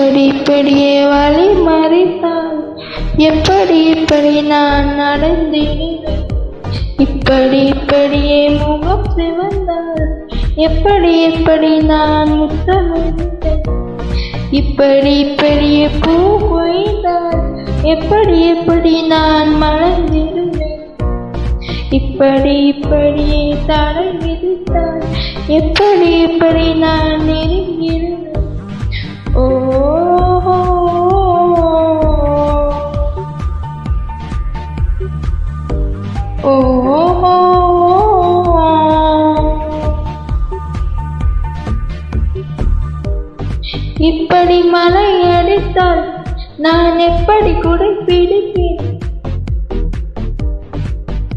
இப்படி இப்படியே வழி மறித்தால் எப்படி நான் நடந்திடுவேன். இப்படி இப்படியே முகம் சிவந்தால் எப்படி நான் முத்தமிடுவேன். இப்படி இப்படியே பூ கொய்தால் எப்படி நான் மலர்ந்திடுவேன். இப்படி இப்படியே தடை விதித்தால் எப்படி நான் நெருங்கிடுவேன். ஓ ஓ இப்படி மழை அடித்தால் நான் எப்படி குடை பிடிப்பேன்.